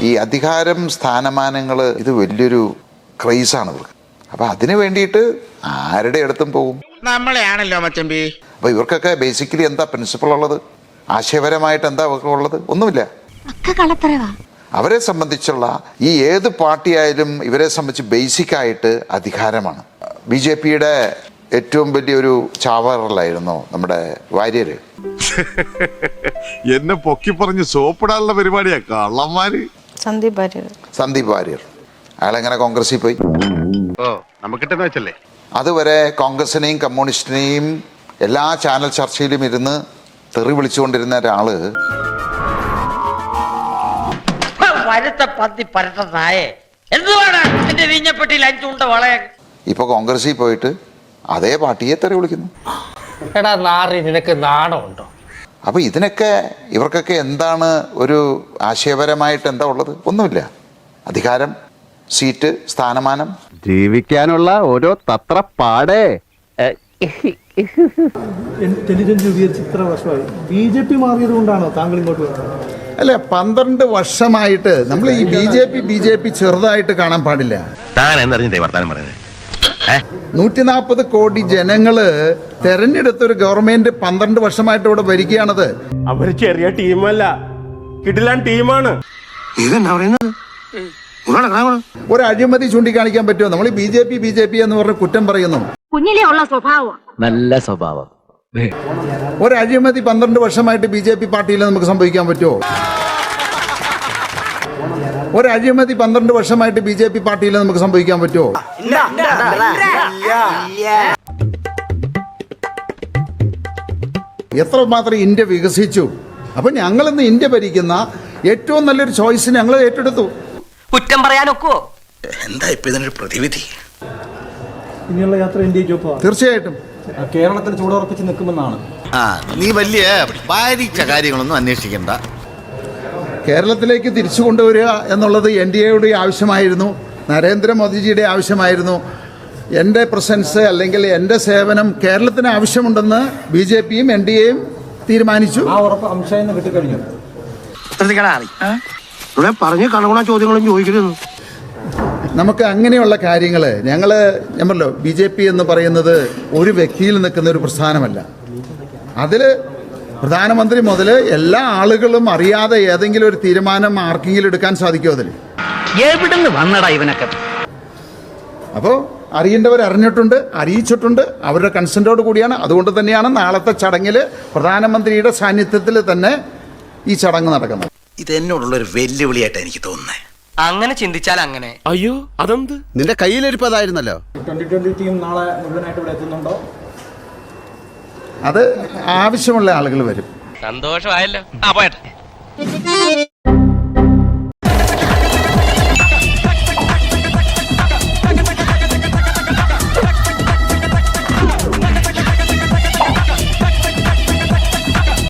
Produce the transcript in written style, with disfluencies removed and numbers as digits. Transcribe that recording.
ഈ അധികാരം, സ്ഥാനമാനങ്ങൾ, ഇത് വലിയൊരു ക്രൈസാണ് ഇവർക്ക്. അപ്പം അതിന് വേണ്ടിയിട്ട് ആരുടെ അടുത്തും പോകും. നമ്മളെയാണല്ലോ മച്ചമ്പി. അപ്പോൾ ഇവർക്കൊക്കെ ബേസിക്കലി എന്താ പ്രിൻസിപ്പൾ ഉള്ളത്? ആശയപരമായിട്ട് എന്താ അവർക്ക് ഉള്ളത്? ഒന്നുമില്ല. അവരെ സംബന്ധിച്ചുള്ള ഈ ഏത് പാർട്ടി ആയാലും ഇവരെ സംബന്ധിച്ച് ബേസിക്കായിട്ട് അധികാരമാണ്. BJPയുടെ ഏറ്റവും വലിയൊരു ചാവറലായിരുന്നു നമ്മുടെ വാര്യര്. എന്നെ പൊക്കി പറഞ്ഞ് സോപ്പിടാനുള്ള പരിപാടിയാ കള്ളന്മാര്. സന്ദീപ് വാര്യർ അയാളെങ്ങനെ കോൺഗ്രസിൽ പോയി? നമുക്കിട്ടെന്ന് അതുവരെ കോൺഗ്രസിനെയും കമ്മ്യൂണിസ്റ്റിനെയും എല്ലാ ചാനൽ ചർച്ചയിലും ഇരുന്ന് തെറി വിളിച്ചുകൊണ്ടിരുന്ന ഒരാള് ഇപ്പൊ കോൺഗ്രസിൽ പോയിട്ട് അതേ പാർട്ടിയെ തെറി വിളിക്കുന്നു. നിനക്ക് നാണമുണ്ടോ? അപ്പൊ ഇതിനൊക്കെ ഇവർക്കൊക്കെ എന്താണ് ഒരു ആശയപരമായിട്ട് എന്താ ഉള്ളത്? ഒന്നുമില്ല. അധികാരം, സീറ്റ്, സ്ഥാനമാനം, ജീവിക്കാനുള്ള ഓരോ തത്രപ്പാടേ. ഇന്റലിജൻസ് രൂപീകരിച്ച് ഇത്ര വർഷമായി BJP മാറിയത് കൊണ്ടാണോ താങ്കൾ ഇങ്ങോട്ട് വരുന്നത്? അല്ല, 12 വർഷമായിട്ട് നമ്മൾ ഈ BJP ചെറുതായിട്ട് കാണാൻ പാടില്ല. 140 കോടി ജനങ്ങള് തെരഞ്ഞെടുത്തൊരു ഗവൺമെന്റ് 12 വർഷമായിട്ട് ഇവിടെ ഭരിക്കുകയാണത്. അവര് ചെറിയ ടീമല്ല, കിടിലൻ ടീമാണ്. ഒരു അഴിമതി ചൂണ്ടിക്കാണിക്കാൻ പറ്റുമോ? നമ്മൾ BJP എന്ന് പറഞ്ഞ് കുറ്റം പറയുന്നു. കുഞ്ഞിലേ ഉള്ള സ്വഭാവം, നല്ല സ്വഭാവം. ഒരു അഴിമതി 12 വർഷമായിട്ട് BJP പാർട്ടിയിൽ നമുക്ക് സംഭവിക്കാൻ പറ്റുമോ? ഒരു അഴിമതി 12 വർഷമായിട്ട് BJP പാർട്ടിയിൽ നമുക്ക് സംഭവിക്കാൻ പറ്റുമോ? എത്രമാത്രം ഇന്ത്യ വികസിച്ചു. അപ്പൊ ഞങ്ങളിന്ന് ഇന്ത്യ ഭരിക്കുന്ന ഏറ്റവും നല്ലൊരു ചോയ്സ് ഞങ്ങൾ ഏറ്റെടുത്തു. കുറ്റം പറയാനൊക്കോ? എന്താ ഇപ്പൊ ഇതിനൊരു പ്രതിവിധി? ഇനിയുള്ള യാത്ര ഇന്ത്യക്ക് തീർച്ചയായിട്ടും കേരളത്തിൽ ചൂടുറപ്പിച്ച് നിൽക്കുമെന്നാണ്. നീ വലിയ ഭാരിച്ച കാര്യങ്ങളൊന്നും അന്വേഷിക്കണ്ട. കേരളത്തിലേക്ക് തിരിച്ചു കൊണ്ടുവരിക എന്നുള്ളത് NDAയുടെ ആവശ്യമായിരുന്നു, നരേന്ദ്രമോദിജിയുടെ ആവശ്യമായിരുന്നു. എൻ്റെ പ്രസൻസ് അല്ലെങ്കിൽ എൻ്റെ സേവനം കേരളത്തിന് ആവശ്യമുണ്ടെന്ന് BJPയും NDAയും തീരുമാനിച്ചു. ആ ഉറപ്പ് അംശം കിട്ടിക്കഴിഞ്ഞു. പറഞ്ഞ് കണകുണ ചോദ്യങ്ങളും ചോദിക്കരുത്. നമുക്ക് അങ്ങനെയുള്ള കാര്യങ്ങൾ ഞമ്മല്ലോ BJP എന്ന് പറയുന്നത് ഒരു വ്യക്തിയിൽ നിൽക്കുന്ന ഒരു പ്രസ്ഥാനമല്ല. അതിൽ പ്രധാനമന്ത്രി മുതൽ എല്ലാ ആളുകളും അറിയാതെ ഏതെങ്കിലും ഒരു തീരുമാനം ആർക്കെങ്കിലും എടുക്കാൻ സാധിക്കുമോ? അതിൽ എവിടുന്ന് വന്നടാ ഇവനൊക്കെ? അപ്പോൾ അറിയേണ്ടവർ അറിഞ്ഞിട്ടുണ്ട്, അറിയിച്ചിട്ടുണ്ട്, അവരുടെ കൺസെൻറ്റോട് കൂടിയാണ്. അതുകൊണ്ട് തന്നെയാണ് നാളത്തെ ചടങ്ങിൽ പ്രധാനമന്ത്രിയുടെ സാന്നിധ്യത്തിൽ തന്നെ ഈ ചടങ്ങ് നടക്കുന്നത്. ഇത് എന്നോടുള്ളൊരു വെല്ലുവിളിയായിട്ട് എനിക്ക് തോന്നുന്നത്. അങ്ങനെ ചിന്തിച്ചാൽ അങ്ങനെ. അയ്യോ, അതെന്ത്? നിന്റെ കയ്യിലിരിപ്പതായിരുന്നല്ലോ. 2020 ടീം നാളെ മുഴുവനായിട്ട് ഇവിടെ എത്തുന്നുണ്ടോ? അത് ആവശ്യമുള്ള ആളുകൾ വരും. സന്തോഷമായല്ലോ.